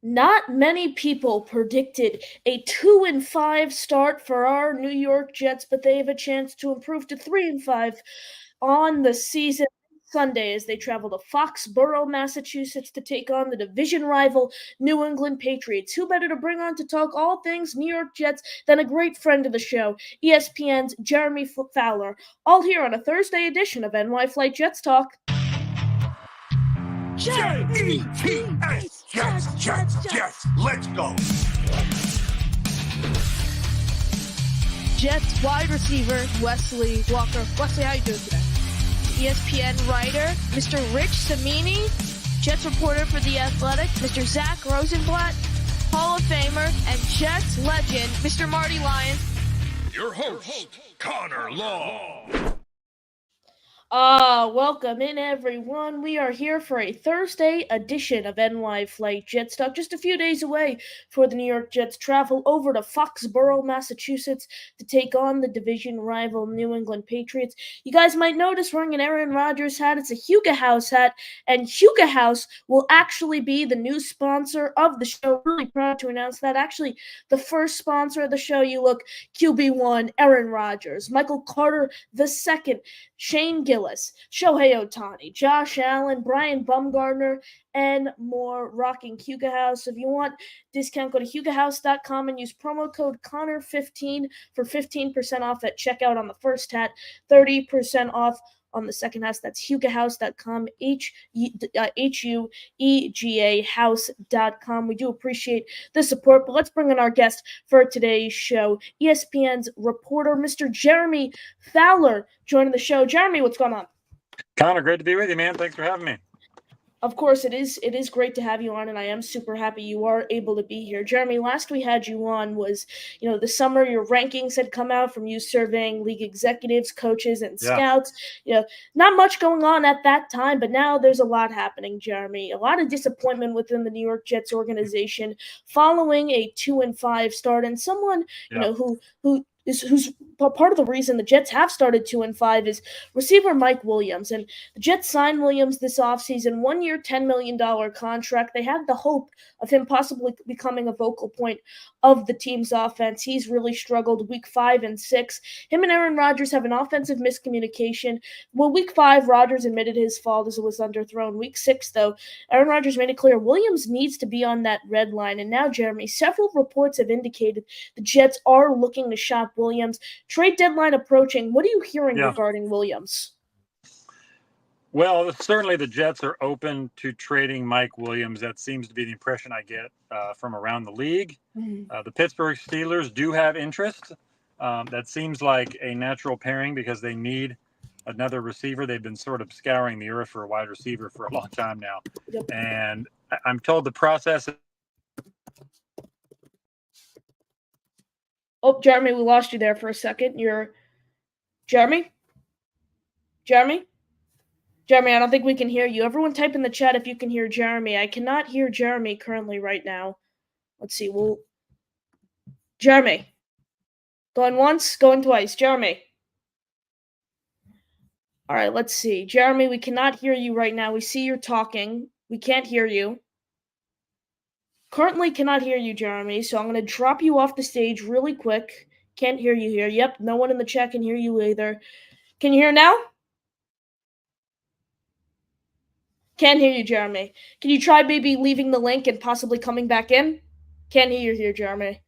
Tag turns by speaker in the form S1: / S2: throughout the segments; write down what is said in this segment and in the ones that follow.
S1: Not many people predicted a 2-5 start for our New York Jets, but they have a chance to improve to 3-5 on the season Sunday as they travel to Foxborough, Massachusetts to take on the division rival New England Patriots. Who better to bring on to talk all things New York Jets than a great friend of the show, ESPN's Jeremy Fowler, all here on a Thursday edition of NY Flight Jets Talk.
S2: Jets, Jets, let's go.
S3: Jets wide receiver Wesley Walker. Wesley, how you doing today? ESPN writer Mr. Rich Cimini, Jets reporter for The Athletic, Mr. Zach Rosenblatt, Hall of Famer and Jets legend Mr. Marty Lyons.
S2: Your host, Connor Law.
S1: Welcome in everyone. We are here for a Thursday edition of NY Flight Jets Talk, just a few days away for the New York Jets travel over to Foxborough, Massachusetts to take on the division rival New England Patriots. You guys might notice wearing an Aaron Rodgers hat. It's a Huga House hat, and Huga House will actually be the new sponsor of the show. Really proud to announce that. Actually, the first sponsor of the show. You look, QB1, Aaron Rodgers, Michael Carter II, Shane Gillis, Shohei Ohtani, Josh Allen, Brian Bumgarner, and more rocking Huga House. If you want discount, go to hugahouse.com and use promo code Connor15 for 15% off at checkout on the first hat, 30% off on the second house. That's hugahouse.com, Huega house.com. We do appreciate the support, but let's bring in our guest for today's show, ESPN's reporter, Mr. Jeremy Fowler, joining the show. Jeremy, what's going on?
S4: Connor, great to be with you, man. Thanks for having me.
S1: Of course, it is great to have you on, and I am super happy you are able to be here. Jeremy, last we had you on was, the summer your rankings had come out from you surveying league executives, coaches, and scouts. Not much going on at that time, but now there's a lot happening, Jeremy. A lot of disappointment within the New York Jets organization following a 2-5 start, and someone, who's part of the reason the Jets have started 2-5 is receiver Mike Williams. And the Jets signed Williams this offseason, 1 year, $10 million contract. They had the hope of him possibly becoming a vocal point of the team's offense. He's really struggled week 5 and 6. Him and Aaron Rodgers have an offensive miscommunication. Well, week 5, Rodgers admitted his fault as it was underthrown. Week 6, though, Aaron Rodgers made it clear Williams needs to be on that red line. And now, Jeremy, several reports have indicated the Jets are looking to shop Williams. Trade deadline approaching. What are you hearing regarding Williams?
S4: Well, certainly the Jets are open to trading Mike Williams. That seems to be the impression I get from around the league. The Pittsburgh Steelers do have interest. That seems like a natural pairing because they need another receiver. They've been sort of scouring the earth for a wide receiver for a long time now.
S1: Yep.
S4: And I'm told the process.
S1: Oh, Jeremy, we lost you there for a second. Jeremy? Jeremy, I don't think we can hear you. Everyone type in the chat if you can hear Jeremy. I cannot hear Jeremy currently right now. Let's see. Jeremy. Going once, going twice. Jeremy. All right, let's see. Jeremy, we cannot hear you right now. We see you're talking. We can't hear you. Currently cannot hear you, Jeremy, so I'm going to drop you off the stage really quick. Can't hear you here. Yep, no one in the chat can hear you either. Can you hear now? Can't hear you, Jeremy. Can you try maybe leaving the link and possibly coming back in? Can't hear you here, Jeremy.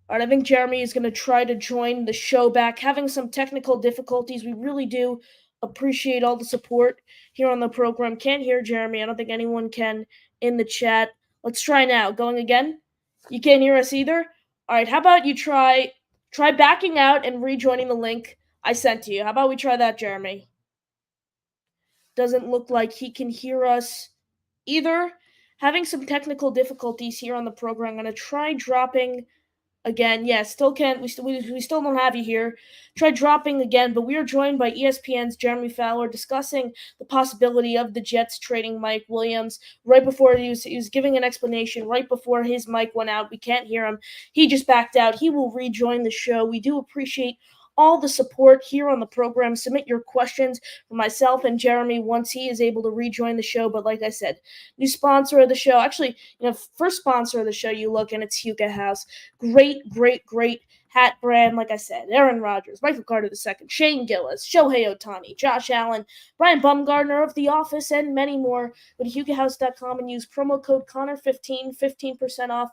S1: All right, I think Jeremy is going to try to join the show back. Having some technical difficulties. We really do appreciate all the support here on the program. Can't hear Jeremy. I don't think anyone can in the chat. Let's try now. Going again? You can't hear us either? All right, how about you try backing out and rejoining the link I sent to you. How about we try that, Jeremy? Doesn't look like he can hear us either. Having some technical difficulties here on the program. I'm going to try dropping again. Yeah, still can't. We still don't have you here. Try dropping again, but we are joined by ESPN's Jeremy Fowler discussing the possibility of the Jets trading Mike Williams. Right before he was giving an explanation, right before his mic went out. We can't hear him. He just backed out. He will rejoin the show. We do appreciate all the support here on the program. Submit your questions for myself and Jeremy once he is able to rejoin the show. But like I said, new sponsor of the show. Actually, first sponsor of the show you look, and it's Huga House. Great, great, great hat brand. Like I said, Aaron Rodgers, Michael Carter II, Shane Gillis, Shohei Ohtani, Josh Allen, Brian Bumgarner of The Office, and many more. Go to HugaHouse.com and use promo code Connor15, 15% off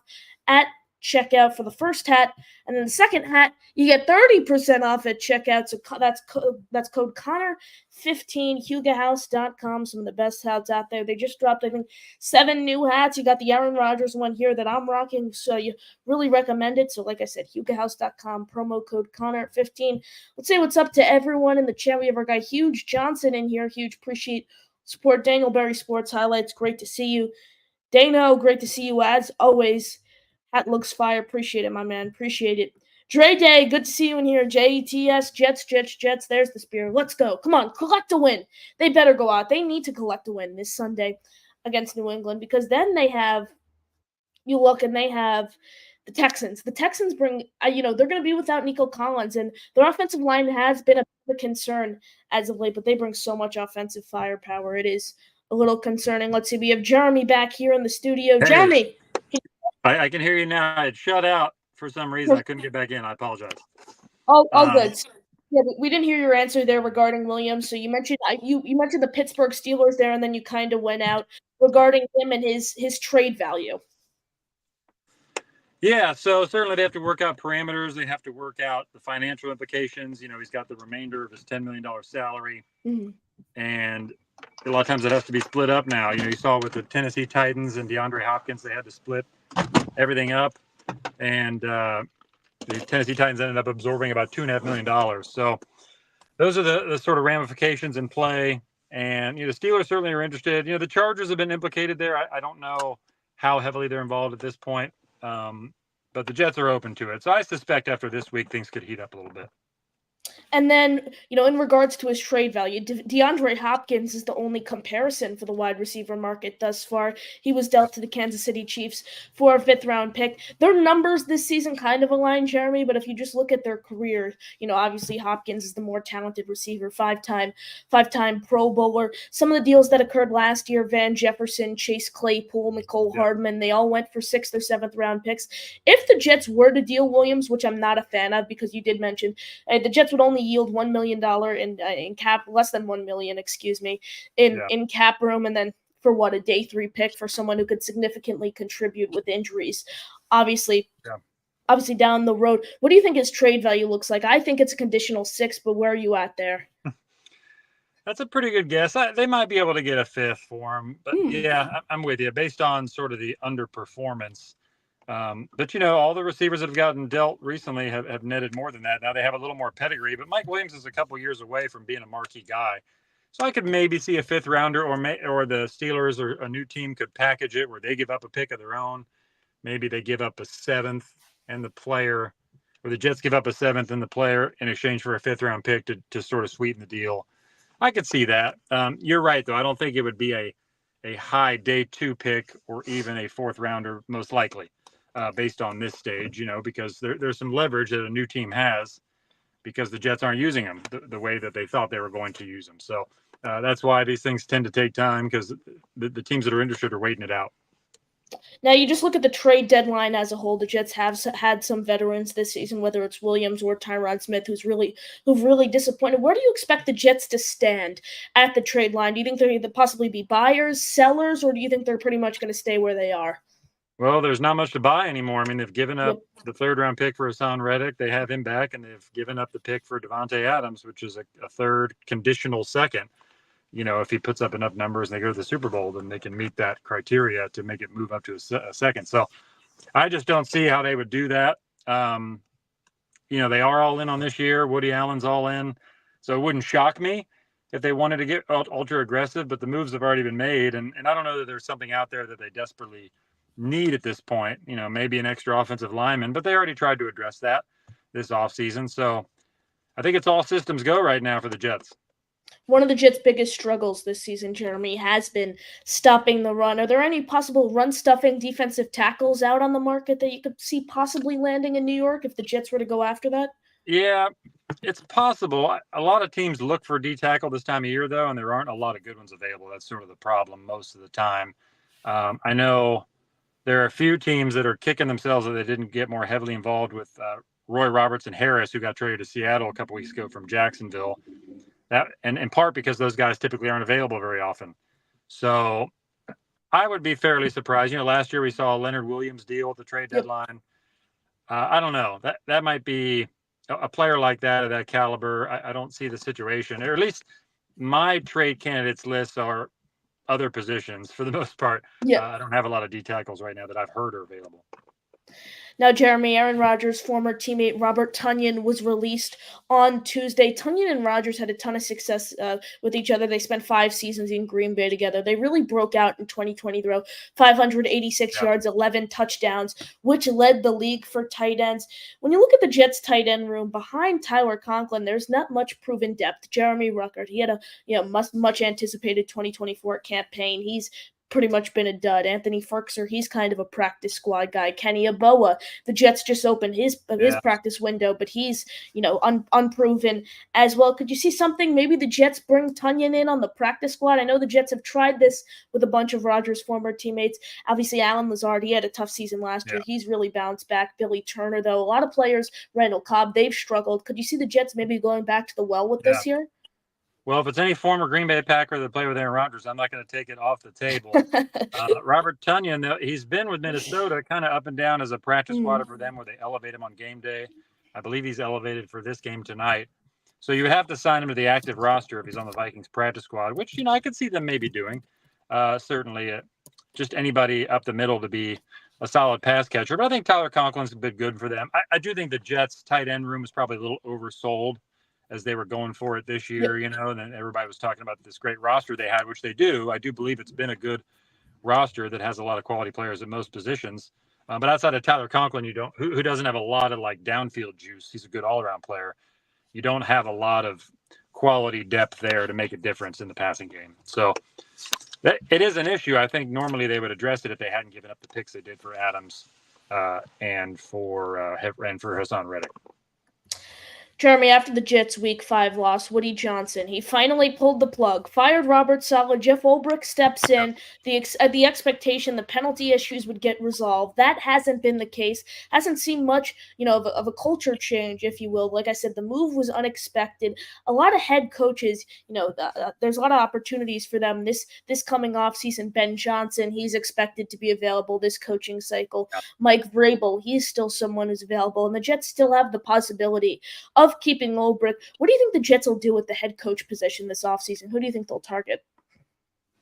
S1: at checkout for the first hat, and then the second hat you get 30% off at checkout. So that's code Connor15. HugaHouse.com. Some of the best hats out there. They just dropped, I think, 7 new hats. You got the Aaron Rodgers one here that I'm rocking, so you really recommend it. So like I said, HugaHouse.com, promo code Connor15. Let's say what's up to everyone in the chat. We have our guy Huge Johnson in here. Huge, appreciate support. Daniel Berry Sports Highlights, great to see you. Dano, great to see you as always. Hat looks fire. Appreciate it, my man. Appreciate it. Dre Day, good to see you in here. JETS, Jets. There's the spirit. Let's go. Come on, collect a win. They better go out. They need to collect a win this Sunday against New England, because then they have, you look and they have the Texans. The Texans bring, they're going to be without Nico Collins, and their offensive line has been a concern as of late, but they bring so much offensive firepower. It is a little concerning. Let's see. We have Jeremy back here in the studio.
S4: Hey.
S1: Jeremy.
S4: I can hear you now. It shut out for some reason. I couldn't get back in. I apologize.
S1: Oh, good. Yeah, but we didn't hear your answer there regarding Williams. So you mentioned you mentioned the Pittsburgh Steelers there, and then you kind of went out regarding him and his trade value.
S4: Yeah, so certainly they have to work out parameters. They have to work out the financial implications. He's got the remainder of his $10 million salary, and a lot of times it has to be split up now. You saw with the Tennessee Titans and DeAndre Hopkins, they had to split everything up, and the Tennessee Titans ended up absorbing about $2.5 million. So those are the sort of ramifications in play. And the Steelers certainly are interested. The Chargers have been implicated there. I don't know how heavily they're involved at this point, but the Jets are open to it. So I suspect after this week things could heat up a little bit.
S1: And then, in regards to his trade value, DeAndre Hopkins is the only comparison for the wide receiver market thus far. He was dealt to the Kansas City Chiefs for a 5th-round pick. Their numbers this season kind of align, Jeremy, but if you just look at their career, obviously Hopkins is the more talented receiver, five-time Pro Bowler. Some of the deals that occurred last year, Van Jefferson, Chase Claypool, Mecole Hardman, they all went for 6th or 7th-round picks. If the Jets were to deal Williams, which I'm not a fan of because you did mention, the Jets would only yield $1 million in cap, less than $1 million, in cap room, and then for a day 3 pick for someone who could significantly contribute with injuries. Obviously down the road. What do you think his trade value looks like? I think it's a conditional 6, but where are you at there?
S4: That's a pretty good guess. They might be able to get a 5th for him, but yeah, I'm with you based on sort of the underperformance. But all the receivers that have gotten dealt recently have netted more than that. Now they have a little more pedigree, but Mike Williams is a couple years away from being a marquee guy. So I could maybe see a 5th rounder, or the Steelers or a new team could package it where they give up a pick of their own. Maybe they give up a 7th and the player, or the Jets give up a 7th and the player in exchange for a 5th-round pick to sort of sweeten the deal. I could see that. You're right, though. I don't think it would be a high day 2 pick or even a 4th rounder, most likely. Based on this stage, because there's some leverage that a new team has because the Jets aren't using them the way that they thought they were going to use them. So that's why these things tend to take time, because the teams that are interested are waiting it out.
S1: Now, you just look at the trade deadline as a whole. The Jets have had some veterans this season, whether it's Williams or Tyron Smith, who've really disappointed. Where do you expect the Jets to stand at the trade line? Do you think they're going to possibly be buyers, sellers, or do you think they're pretty much going to stay where they are?
S4: Well, there's not much to buy anymore. I mean, they've given up the 3rd-round pick for Hassan Reddick. They have him back, and they've given up the pick for Devontae Adams, which is a 3rd conditional 2nd. If he puts up enough numbers and they go to the Super Bowl, then they can meet that criteria to make it move up to a 2nd. So I just don't see how they would do that. They are all in on this year. Woody Allen's all in. So it wouldn't shock me if they wanted to get ultra aggressive, but the moves have already been made. And I don't know that there's something out there that they desperately need at this point, maybe an extra offensive lineman, but they already tried to address that this offseason. So I think it's all systems go right now for the Jets.
S1: One of the Jets' biggest struggles this season, Jeremy, has been stopping the run. Are there any possible run-stuffing defensive tackles out on the market that you could see possibly landing in New York if the Jets were to go after that?
S4: Yeah, It's possible. A lot of teams look for D tackle this time of year, though, and there aren't a lot of good ones available. That's sort of the problem most of the time. I know there are a few teams that are kicking themselves that they didn't get more heavily involved with Roy Robertson Harris, who got traded to Seattle a couple weeks ago from Jacksonville. That, and in part because those guys typically aren't available very often. So I would be fairly surprised. Last year we saw a Leonard Williams deal at the trade
S1: Yep.
S4: deadline. I don't know. That might be a player like that of that caliber. I don't see the situation, or at least my trade candidates list are other positions for the most part.
S1: Yep.
S4: I don't have a lot of D tackles right now that I've heard are available.
S1: Now, Jeremy, Aaron Rodgers' former teammate Robert Tonyan was released on Tuesday. Tonyan and Rodgers had a ton of success with each other. They spent 5 seasons in Green Bay together. They really broke out in 2020, though. 586 yards, 11 touchdowns, which led the league for tight ends. When you look at the Jets' tight end room, behind Tyler Conklin, there's not much proven depth. Jeremy Ruckert, he had a much anticipated 2024 campaign. He's pretty much been a dud. Anthony Ferkser, he's kind of a practice squad guy. Kenny Aboa, the Jets just opened his practice window, but he's unproven as well. Could you see something? Maybe the Jets bring Tonyan in on the practice squad. I know the Jets have tried this with a bunch of Rodgers' former teammates. Obviously, Alan Lazard, he had a tough season last year. He's really bounced back. Billy Turner, though, a lot of players, Randall Cobb, they've struggled. Could you see the Jets maybe going back to the well with this year?
S4: Well, if it's any former Green Bay Packer that play with Aaron Rodgers, I'm not going to take it off the table. Robert Tonyan, though, he's been with Minnesota kind of up and down as a practice squatter for them where they elevate him on game day. I believe he's elevated for this game tonight. So you would have to sign him to the active roster if he's on the Vikings practice squad, which, I could see them maybe doing. Certainly just anybody up the middle to be a solid pass catcher. But I think Tyler Conklin's been good for them. I do think the Jets' tight end room is probably a little oversold as they were going for it this year, and then everybody was talking about this great roster they had, which they do. I do believe it's been a good roster that has a lot of quality players at most positions. But outside of Tyler Conklin, who doesn't have a lot of downfield juice. He's a good all-around player. You don't have a lot of quality depth there to make a difference in the passing game. So it is an issue. I think normally they would address it if they hadn't given up the picks they did for Adams and for Hassan Reddick.
S1: Jeremy, after the Jets' Week 5 loss, Woody Johnson, he finally pulled the plug, fired Robert Saleh, Jeff Ulbrich steps in, the expectation the penalty issues would get resolved. That hasn't been the case. Hasn't seen much, of a culture change, if you will. Like I said, the move was unexpected. A lot of head coaches, there's a lot of opportunities for them this coming off season. Ben Johnson, he's expected to be available this coaching cycle. Mike Vrabel, he's still someone who's available, and the Jets still have the possibility of keeping Ulbrich. What do you think the Jets will do with the head coach position this offseason? Who do you think they'll target?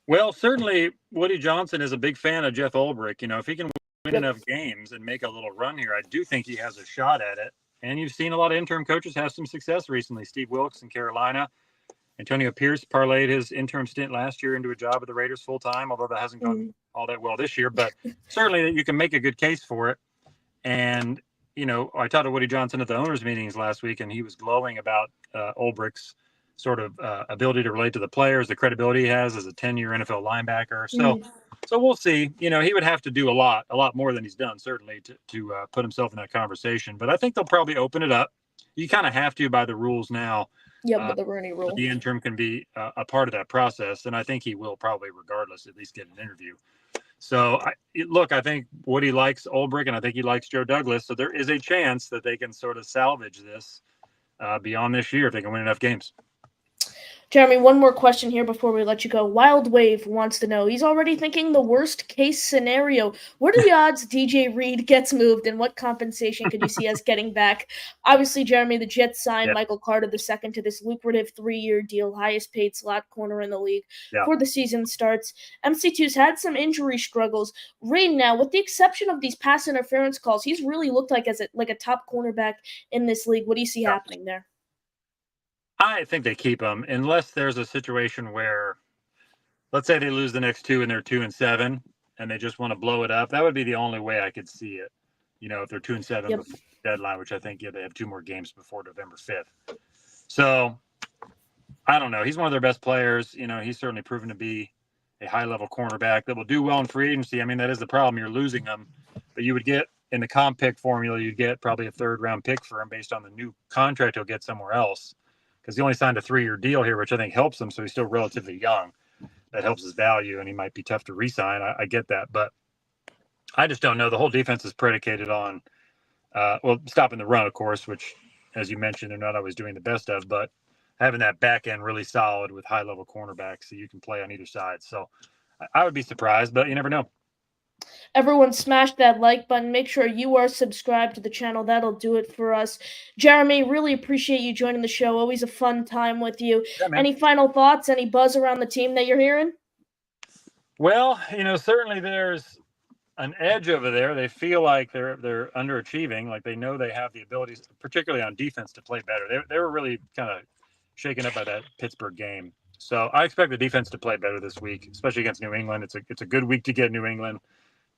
S4: Well, certainly Woody Johnson is a big fan of Jeff Ulbrich. If he can win enough games and make a little run here, I do think he has a shot at it. And you've seen a lot of interim coaches have some success recently. Steve Wilkes in Carolina. Antonio Pierce parlayed his interim stint last year into a job with the Raiders full-time, although that hasn't gone all that well this year. But certainly you can make a good case for it. And I talked to Woody Johnson at the owners' meetings last week, and he was glowing about Ulbrich's sort of ability to relate to the players, the credibility he has as a 10-year NFL linebacker. So we'll see. He would have to do a lot more than he's done, certainly, to put himself in that conversation. But I think they'll probably open it up. You kind of have to by the rules now.
S1: With the Rooney Rule.
S4: The interim can be a part of that process, and I think he will probably, regardless, at least get an interview. So, I think Woody likes Ulbrich, and I think he likes Joe Douglas. So there is a chance that they can sort of salvage this beyond this year if they can win enough games.
S1: Jeremy, one more question here before we let you go. Wild Wave wants to know. He's already thinking the worst case scenario. What are the odds DJ Reed gets moved, and what compensation could you see us getting back? Obviously, Jeremy, the Jets signed Michael Carter II to this lucrative 3-year deal, highest paid slot corner in the league before the season starts. MC2's had some injury struggles. Reed now, with the exception of these pass interference calls, he's really looked like a top cornerback in this league. What do you see happening there?
S4: I think they keep him unless there's a situation where, let's say they lose the next 2 and they're 2-7 and they just want to blow it up. That would be the only way I could see it. If they're 2-7 before the deadline, which I think they have 2 more games before November 5th. So I don't know. He's one of their best players. He's certainly proven to be a high-level cornerback that will do well in free agency. I mean, that is the problem. You're losing him, but you would get in the comp pick formula, you'd get probably a 3rd-round pick for him based on the new contract he'll get somewhere else, because he only signed a 3-year deal here, which I think helps him. So he's still relatively young. That helps his value, and he might be tough to re-sign. I get that, but I just don't know. The whole defense is predicated on, stopping the run, of course, which, as you mentioned, they're not always doing the best of, but having that back end really solid with high-level cornerbacks so you can play on either side. So I would be surprised, but you never know.
S1: Everyone smash that like button. Make sure you are subscribed to the channel. That'll do it for us. Jeremy, really appreciate you joining the show. Always a fun time with you.
S4: Yeah, man.
S1: Any final thoughts? Any buzz around the team that you're hearing?
S4: Well, certainly there's an edge over there. They feel like they're underachieving. Like they know they have the abilities, particularly on defense, to play better. They were really kind of shaken up by that Pittsburgh game. So I expect the defense to play better this week, especially against New England. It's a good week to get New England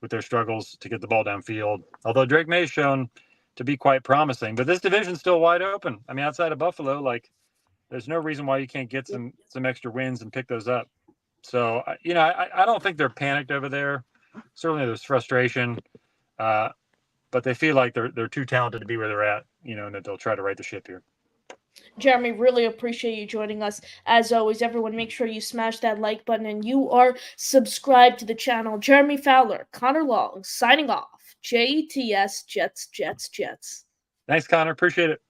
S4: with their struggles to get the ball downfield. Although Drake May's shown to be quite promising, but this division's still wide open. I mean, outside of Buffalo, like there's no reason why you can't get some extra wins and pick those up. So I don't think they're panicked over there. Certainly there's frustration, but they feel like they're too talented to be where they're at, and that they'll try to right the ship here.
S1: Jeremy, really appreciate you joining us. As always, everyone, make sure you smash that like button and you are subscribed to the channel. Jeremy Fowler, Connor Long, signing off. JTS Jets, Jets, Jets.
S4: Thanks, Connor. Appreciate it.